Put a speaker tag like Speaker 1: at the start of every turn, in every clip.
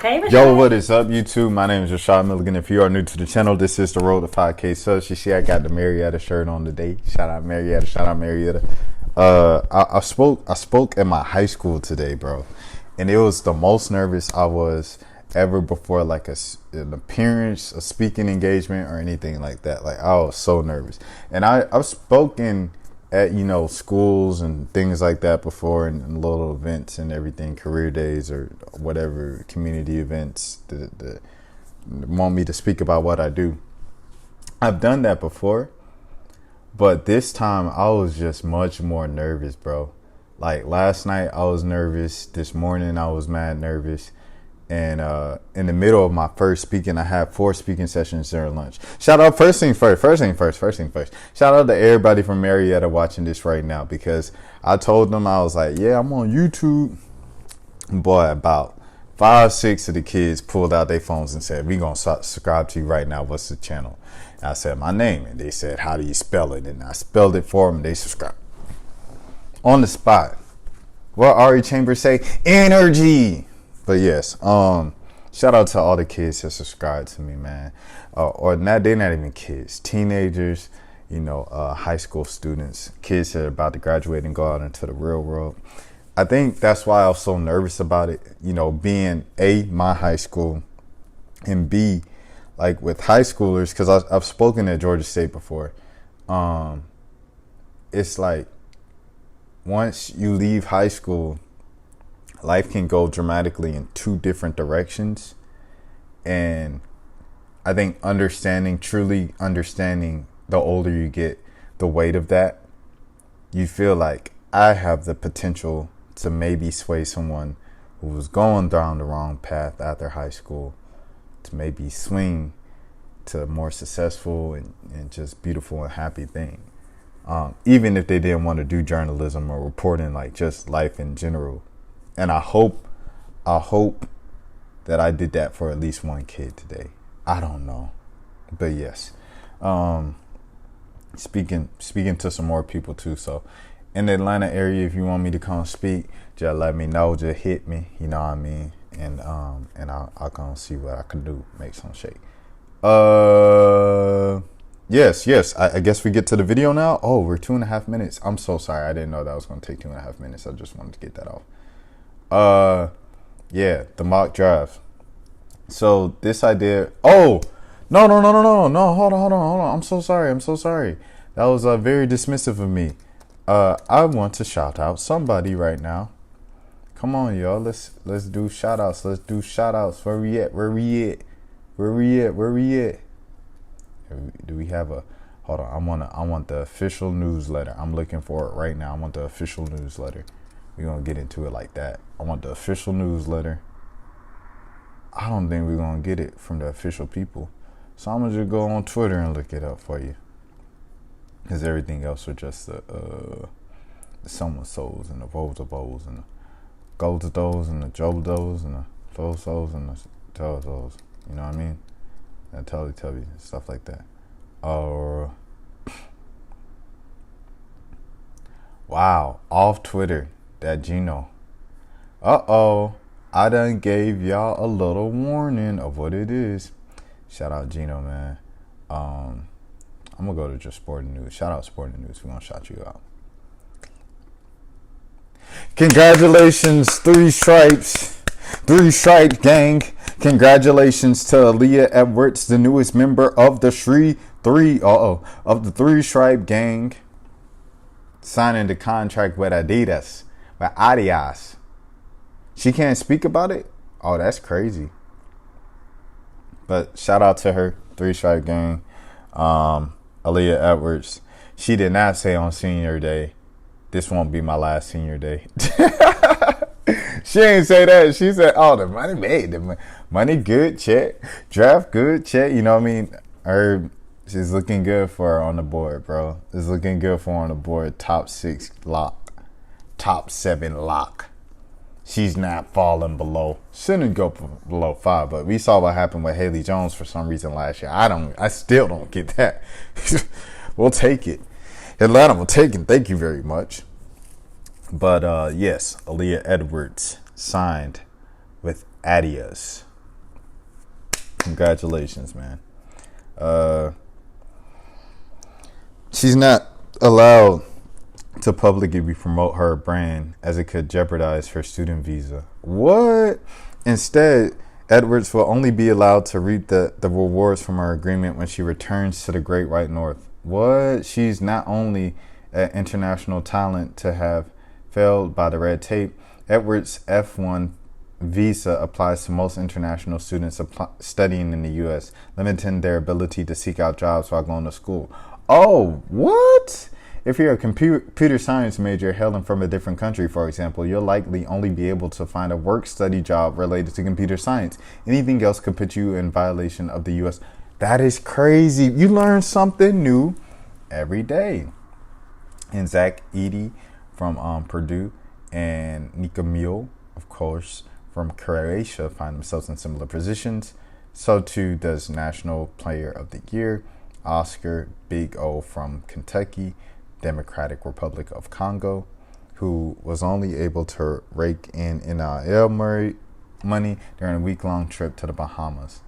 Speaker 1: Hey,
Speaker 2: Yo,
Speaker 1: Michelle.
Speaker 2: what is up, YouTube? My name is Rashad Milligan. If you are new to the channel, this is the road to 5K subs. You see, I got the Marietta shirt on today. Shout out Marietta. Shout out Marietta. I spoke at my high school today, bro, and it was the most nervous I was ever before, like an appearance, a speaking engagement, or anything like that. Like, I was so nervous, and I've spoken at schools and things like that before, and little events and everything, career days or whatever, community events that want me to speak about what I do. I've done that before, but this time I was just much more nervous, bro. Like last night I was nervous, this morning I was mad nervous. And in the middle of my first speaking, I had 4 speaking sessions during lunch. Shout out, first thing first. Shout out to everybody from Marietta watching this right now, because I told them, I was like, yeah, I'm on YouTube. Boy, about 5-6 of the kids pulled out their phones and said, we gonna subscribe to you right now. What's the channel? And I said my name, and they said, how do you spell it? And I spelled it for them, and they subscribed on the spot. What Ari Chambers say? Energy. But yes, shout out to all the kids that subscribe to me, man. Or not, they're not even kids, teenagers, high school students, kids that are about to graduate and go out into the real world. I think that's why I was so nervous about it, being A, my high school, and B, like with high schoolers, because I've spoken at Georgia State before. It's like once you leave high school, life can go dramatically in 2 different directions. And I think truly understanding the older you get, the weight of that, you feel like I have the potential to maybe sway someone who was going down the wrong path after high school to maybe swing to a more successful and just beautiful and happy thing. Even if they didn't want to do journalism or reporting, like just life in general. And I hope that I did that for at least one kid today. I don't know, but yes. Speaking to some more people too. So in the Atlanta area, if you want me to come speak, just let me know. Just hit me. You know what I mean? And I'll come see what I can do. Make some shake. Yes. I guess we get to the video now. Oh, we're 2.5 minutes. I'm so sorry. I didn't know that was going to take 2.5 minutes. I just wanted to get that off. Yeah, the mock draft. So this idea. Oh, no. Hold on. I'm so sorry. That was very dismissive of me. I want to shout out somebody right now. Come on, y'all. Let's do shout outs. Where we at? Do we have a? Hold on. I want the official newsletter. I'm looking for it right now. I want the official newsletter. We're going to get into it like that. I want the official newsletter. I don't think we're going to get it from the official people. So I'm going to just go on Twitter and look it up for you. Because everything else are just the summer souls and the Voltabos and the Goldados and the Jobados and the Fosos and the Tellos. You know what I mean? And Teletubbies and stuff like that. Wow. Off Twitter. That Gino. I done gave y'all a little warning of what it is. Shout out Gino, man. I'm gonna go to just Sporting News. Shout out Sporting News. We're gonna shout you out. Congratulations, 3 Stripe gang. Congratulations to Aaliyah Edwards, the newest member of the 3 Stripe gang, signing the contract with Adidas. But Adidas. She can't speak about it? Oh, that's crazy. But shout out to her, 3 Stripe gang. Aaliyah Edwards. She did not say on senior day, this won't be my last senior day. She ain't say that. She said, oh, the money made. The money good, check. Draft good, check. You know what I mean? She's looking good for her on the board, bro. It's looking good for her on the board. Top 6 lock. Top 7 lock. She's not falling below. Shouldn't go below 5, but we saw what happened with Haley Jones for some reason last year. I still don't get that. We'll take it. Atlanta will take it. Thank you very much. But yes, Aaliyah Edwards signed with Adidas. Congratulations, man. She's not allowed to publicly promote her brand as it could jeopardize her student visa. What? Instead, Edwards will only be allowed to reap the rewards from her agreement when she returns to the Great White North. What? She's not only an international talent to have failed by the red tape. Edwards' F1 visa applies to most international students studying in the U.S., limiting their ability to seek out jobs while going to school. Oh, what? If you're a computer science major hailing from a different country, for example, you'll likely only be able to find a work-study job related to computer science. Anything else could put you in violation of the U.S. That is crazy. You learn something new every day. And Zach Edey from Purdue and Nika Mule, of course, from Croatia find themselves in similar positions. So too does National Player of the Year Oscar Big O from Kentucky, Democratic Republic of Congo, who was only able to rake in NIL money during a week-long trip to the Bahamas.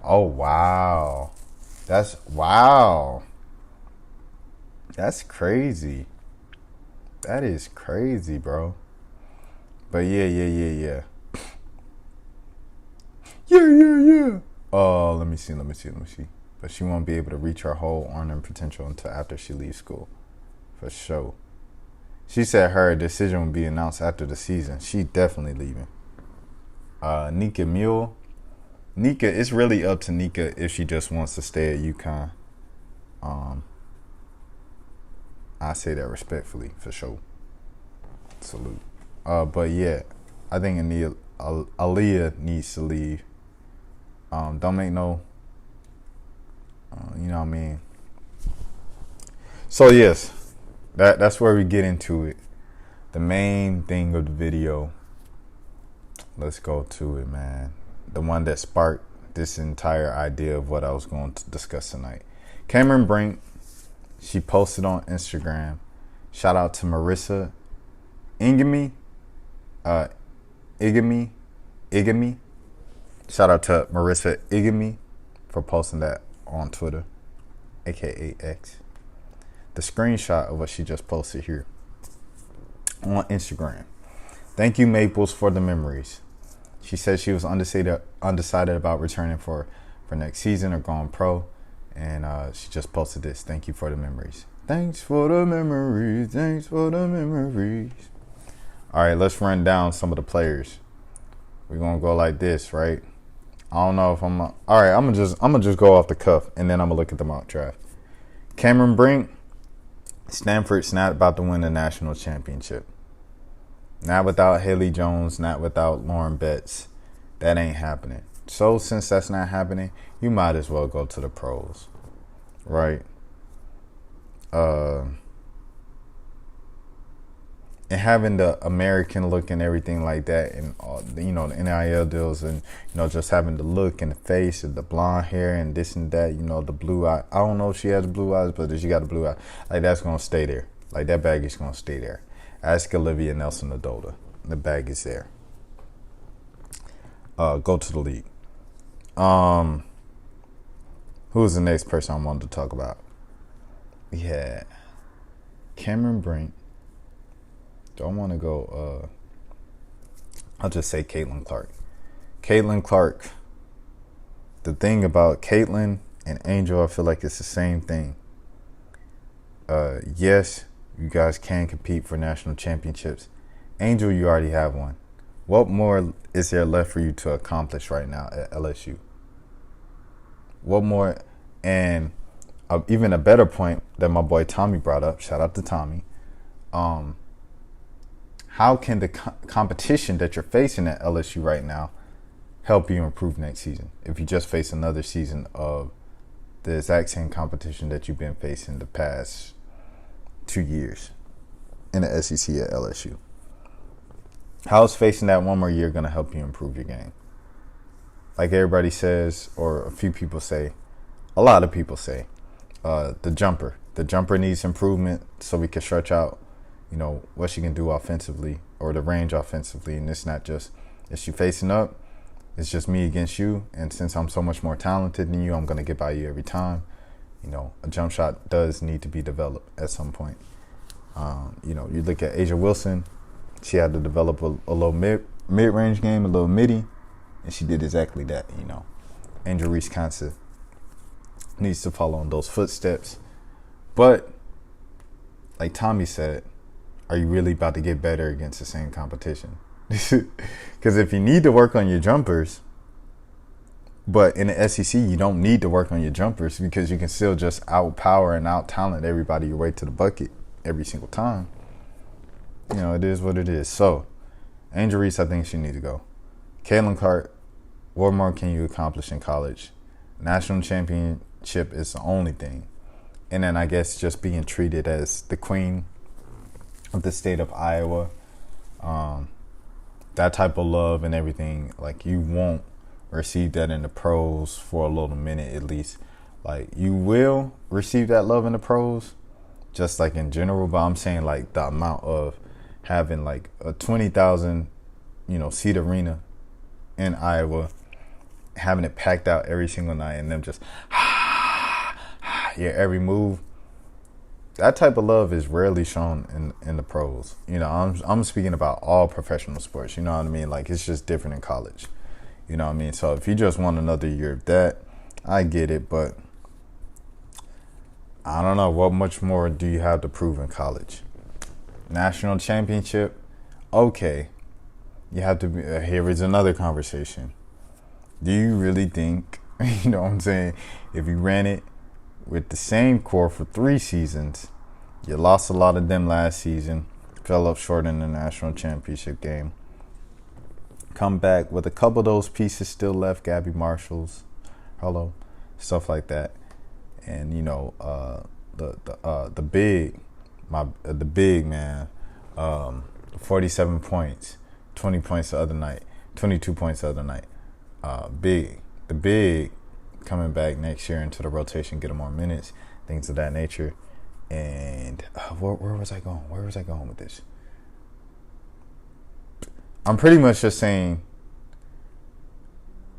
Speaker 2: Oh, wow. Wow. That's crazy. That is crazy, bro. But yeah. Yeah. Oh, let me see. But she won't be able to reach her whole earning potential until after she leaves school. For sure. She said her decision will be announced after the season. She definitely leaving. Nika Mule. Nika, it's really up to Nika if she just wants to stay at UConn. I say that respectfully, for sure. Salute. But yeah, I think Aaliyah needs to leave. Don't make no, you know what I mean? So yes, that's where we get into it. The main thing of the video. Let's go to it, man. The one that sparked this entire idea of what I was going to discuss tonight. Cameron Brink, she posted on Instagram. Shout out to Marissa Igami. Igami. Shout out to Marissa Igami for posting that on Twitter, aka X. The screenshot of what she just posted here on Instagram. Thank you, Maples, for the memories. She said she was undecided about returning for next season or going pro. And she just posted this. Thank you for the memories. Thanks for the memories. Thanks for the memories. All right, let's run down some of the players. We're going to go like this, right? I don't know if I'm... All right, I'm gonna just go off the cuff, and then I'm going to look at the mock draft. Cameron Brink. Stanford's not about to win the national championship. Not without Haley Jones, not without Lauren Betts. That ain't happening. So since that's not happening, you might as well go to the pros, right? And having the American look and everything like that, and the NIL deals, and just having the look and the face and the blonde hair and this and that, the blue eye. I don't know if she has blue eyes, but if she got a blue eye, like that's gonna stay there. Like that bag is gonna stay there. Ask Olivia Nelson-Ododa. The bag is there. Go to the league. Who's the next person I wanted to talk about? Yeah, Cameron Brink. Don't want to go. I'll just say Caitlin Clark. Caitlin Clark. The thing about Caitlin and Angel, I feel like it's the same thing. Yes, you guys can compete for national championships. Angel, you already have one. What more is there left for you to accomplish right now at LSU? What more? And even a better point that my boy Tommy brought up. Shout out to Tommy. How can the competition that you're facing at LSU right now help you improve next season if you just face another season of the exact same competition that you've been facing the past 2 years in the SEC at LSU? How is facing that one more year going to help you improve your game? Like everybody says, or a few people say, a lot of people say, the jumper. The jumper needs improvement so we can stretch out, what she can do offensively or the range offensively. And it's not just, is she facing up? It's just me against you, and since I'm so much more talented than you, I'm gonna get by you every time. You know, a jump shot does need to be developed at some point. You know, you look at Asia Wilson, she had to develop a little mid-range game, a little midi, and she did exactly that, you know. Angel Reese kind of needs to follow in those footsteps. But, like Tommy said, are you really about to get better against the same competition? Because if you need to work on your jumpers, but in the SEC, you don't need to work on your jumpers because you can still just outpower and out-talent everybody your way to the bucket every single time. You know, it is what it is. So, Angel Reese, I think she needs to go. Caitlin Clark, what more can you accomplish in college? National championship is the only thing. And then I guess just being treated as the queen of the state of Iowa. That type of love and everything, like, you won't receive that in the pros for a little minute at least. Like, you will receive that love in the pros, just like in general, but I'm saying like the amount of having like a 20,000, you know, seat arena in Iowa, having it packed out every single night, and them just yeah, every move. That type of love is rarely shown in the pros. You know, I'm speaking about all professional sports. You know what I mean? Like, it's just different in college. You know what I mean? So if you just want another year of that, I get it, but I don't know. What much more do you have to prove in college? National championship? Okay. You have to be, here is another conversation. Do you really think, you know what I'm saying, if you ran it with the same core for 3 seasons, you lost a lot of them last season, fell up short in the national championship game, come back with a couple of those pieces still left, Gabby Marshall's, stuff like that. And you know, the big man, 47 points, 20 points the other night, 22 points the other night. The big coming back next year into the rotation, get him more minutes, things of that nature. And where was I going? Where was I going with this? I'm pretty much just saying,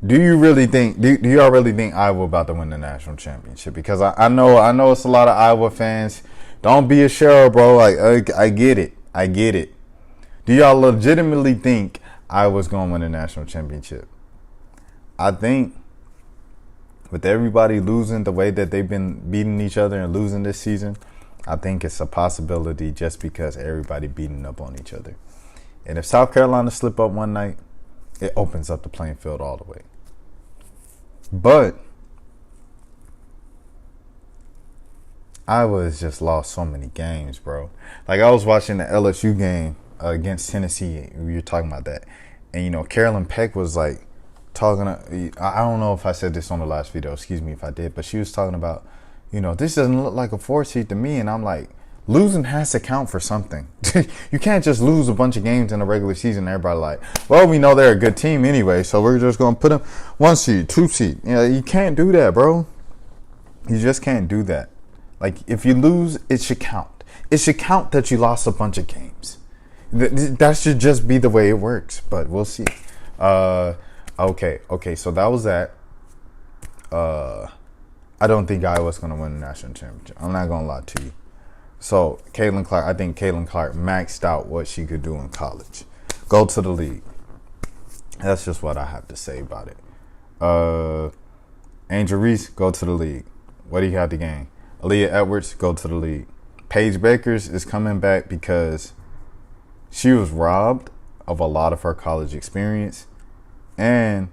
Speaker 2: do y'all really think Iowa about to win the national championship? Because I know it's a lot of Iowa fans. Don't be a Cheryl, bro. Like, I get it. Do y'all legitimately think Iowa's going to win the national championship? I think with everybody losing the way that they've been beating each other and losing this season, I think it's a possibility just because everybody beating up on each other. And if South Carolina slip up one night, it opens up the playing field all the way. But Iowa has just lost so many games, bro. Like, I was watching the LSU game against Tennessee. We were talking about that. And, you know, Carolyn Peck was, like, talking. I don't know if I said this on the last video. Excuse me if I did. But she was talking about, you know, this doesn't look like a 4 seed to me. And I'm like, losing has to count for something. You can't just lose a bunch of games in the regular season. Everybody like, well, we know they're a good team anyway, so we're just going to put them 1 seed, 2 seed. You know, you can't do that, bro. You just can't do that. Like, if you lose, it should count. It should count that you lost a bunch of games. That should just be the way it works, but we'll see. Okay, so that was that. I don't think Iowa's going to win the national championship. I'm not going to lie to you. So, Caitlin Clark, I think Caitlin Clark maxed out what she could do in college. Go to the league. That's just what I have to say about it. Angel Reese, go to the league. What do you have to gain? Aaliyah Edwards, go to the league. Paige Bueckers is coming back because she was robbed of a lot of her college experience, and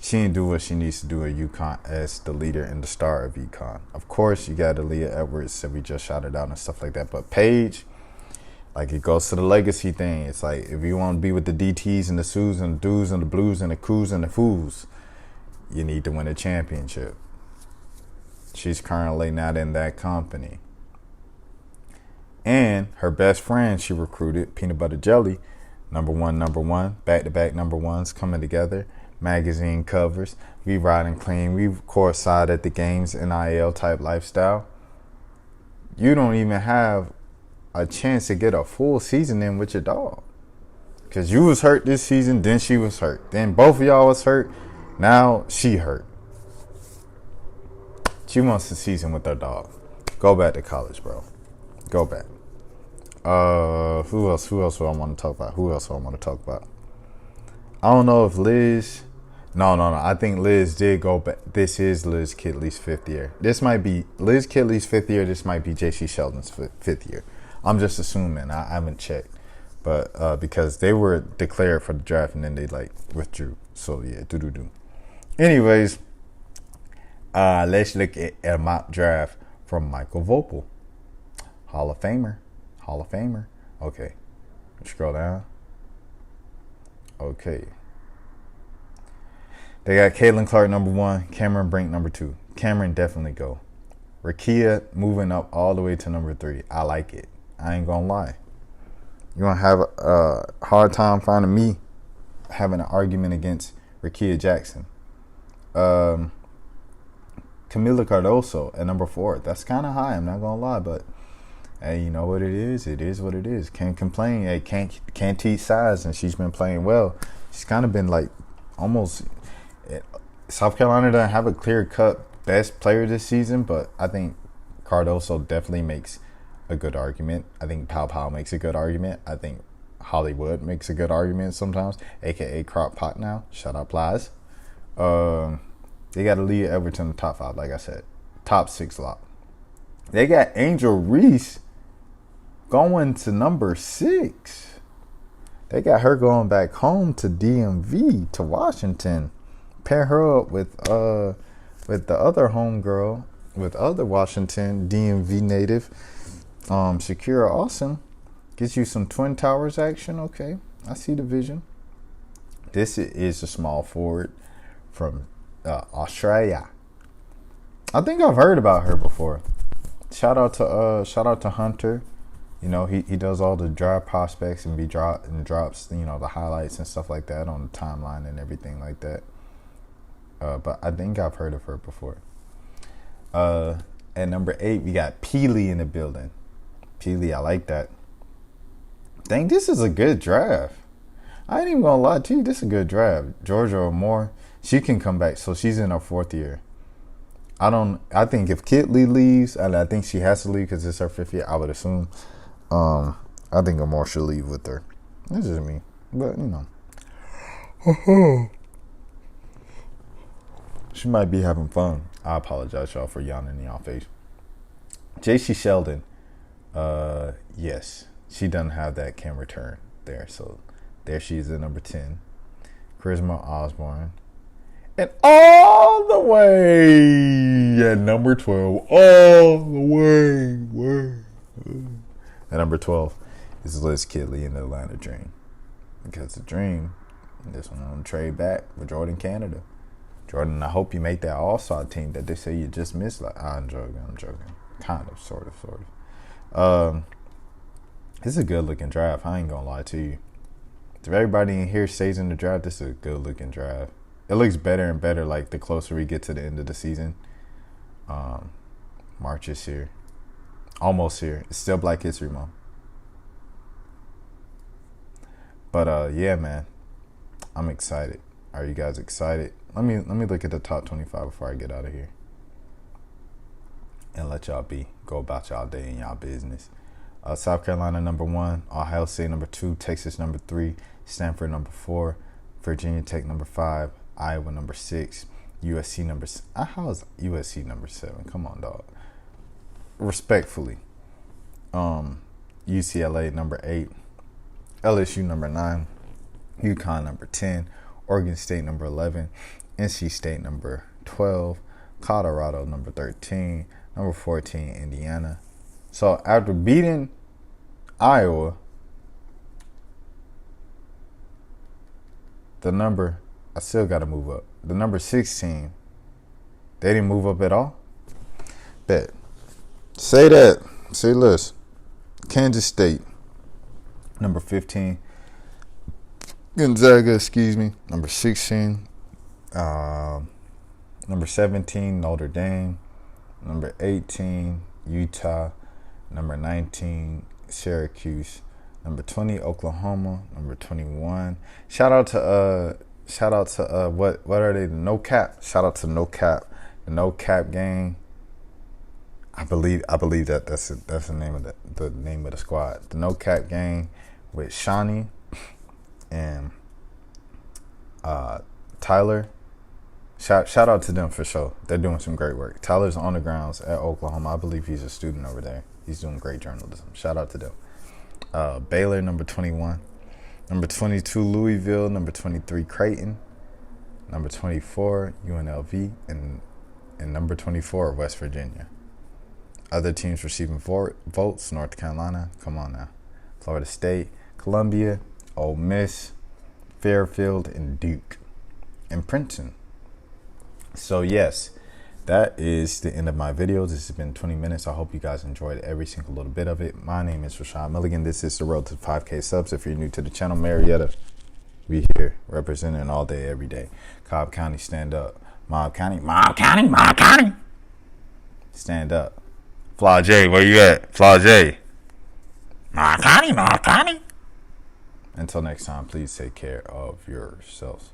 Speaker 2: she didn't do what she needs to do at UConn as the leader and the star of UConn. Of course, you got Aaliyah Edwards that we just shouted out and stuff like that. But Paige, like, it goes to the legacy thing. It's like, if you want to be with the DTs and the Sues and the Doos and the Blues and the Coos and the Foos, you need to win a championship. She's currently not in that company. And her best friend she recruited, Peanut Butter Jelly, number one, back-to-back number ones coming together. Magazine covers, we riding clean, we courtside at the games, NIL type lifestyle. You don't even have a chance to get a full season in with your dog. Because you was hurt this season, then she was hurt. Then both of y'all was hurt. Now she hurt. She wants the season with her dog. Go back to college, bro. Go back. Who else do I want to talk about? I don't know if Liz. No. I think Liz did go back. This is Liz Kidley's 5th year. This might be Liz Kidley's 5th year. This might be J.C. Sheldon's 5th year. I'm just assuming. I haven't checked. But because they were declared for the draft and then they withdrew. So yeah, do. Anyways, let's look at a mock draft from Michael Vopel. Hall of Famer. Okay. Scroll down. Okay. They got Caitlin Clark number 1, Cameron Brink number 2. Cameron definitely go. Rakia moving up all the way to number 3. I like it. I ain't gonna lie. You're gonna have a hard time finding me having an argument against Rakia Jackson. Camila Cardoso at number 4. That's kind of high. I'm not gonna lie, but hey, you know what it is? It is what it is. Can't complain. Hey, can't teach size, and she's been playing well. She's kind of been almost. South Carolina doesn't have a clear-cut best player this season, but I think Cardoso definitely makes a good argument. I think Pow makes a good argument. I think Hollywood makes a good argument sometimes, a.k.a. Crock Pot now. Shout out Plies. They got Aaliyah Edwards in the top 5, like I said. Top 6 lock. They got Angel Reese going to number 6. They got her going back home to DMV, to Washington. Pair her up with the other homegirl, with other Washington DMV native, Shakira Austin. Gets you some Twin Towers action. Okay, I see the vision. This is a small forward from Australia. I think I've heard about her before. Shout out to Hunter. You know, he does all the draft prospects and drops, you know, the highlights and stuff like that on the timeline and everything like that. But I think I've heard of her before. At number 8, we got Peely in the building. Peely, I like that. Dang, this is a good draft. I ain't even gonna lie to you, this is a good draft. Georgia O'Moore, she can come back, so she's in her 4th year. I think if Kitley leaves, and I think she has to leave because it's her 5th year, I would assume. I think O'Moore should leave with her. This is me, but you know. She might be having fun. I apologize, y'all, for yawning in y'all face. J.C. Sheldon, yes, she doesn't have that can return there. So there she is at number 10. Charisma Osborne. And all the way at number 12. All the way. At number 12 is Liz Kidley in the Atlanta Dream. Because the Dream, this one on trade back with Jordan Canada. Jordan, I hope you make that all-star team that they say you just missed. I'm joking. Kind of, sort of. This is a good-looking draft. I ain't gonna lie to you. If everybody in here stays in the draft, this is a good-looking draft. It looks better and better, the closer we get to the end of the season. March is here. Almost here. It's still Black History Month. But, yeah, man. I'm excited. Are you guys excited? Let me look at the top 25 before I get out of here. And let y'all go about y'all day and y'all business. South Carolina number 1, Ohio State number 2, Texas number 3, Stanford number 4, Virginia Tech number 5, Iowa number 6, USC number. How is USC number 7? Come on, dog. Respectfully, UCLA number 8, LSU number 9, UConn number 10, Oregon State number 11, NC State number 12, Colorado number 13, number 14, Indiana. So after beating Iowa, I still got to move up. The number 16, they didn't move up at all? Bet. Say that. Say less. Kansas State, number 15. Gonzaga, excuse me, number 16. Number 17, Notre Dame. Number 18, Utah. Number 19, Syracuse. Number 20, Oklahoma. Number 21. Shout out to what are they? The No Cap. Shout out to No Cap. The No Cap gang. I believe that's the name of the name of the squad. The No Cap gang with Shawnee and Tyler. Shout out to them for sure. They're doing some great work. Tyler's on the grounds at Oklahoma. I believe he's a student over there. He's doing great journalism. Shout out to them. Baylor, number 21. Number 22, Louisville. Number 23, Creighton. Number 24, UNLV. And number 24, West Virginia. Other teams receiving votes, North Carolina. Come on now. Florida State, Columbia, Ole Miss, Fairfield, and Duke. And Princeton. So yes, that is the end of my video. This has been 20 minutes. I hope you guys enjoyed every single little bit of it. My name is Rashad Milligan. This is the road to 5K subs. If you're new to the channel, Marietta, we here representing all day, every day. Cobb County, stand up. Mob County, stand up. Flaw J, where you at? Flaw J. Mob County. Until next time, please take care of yourselves.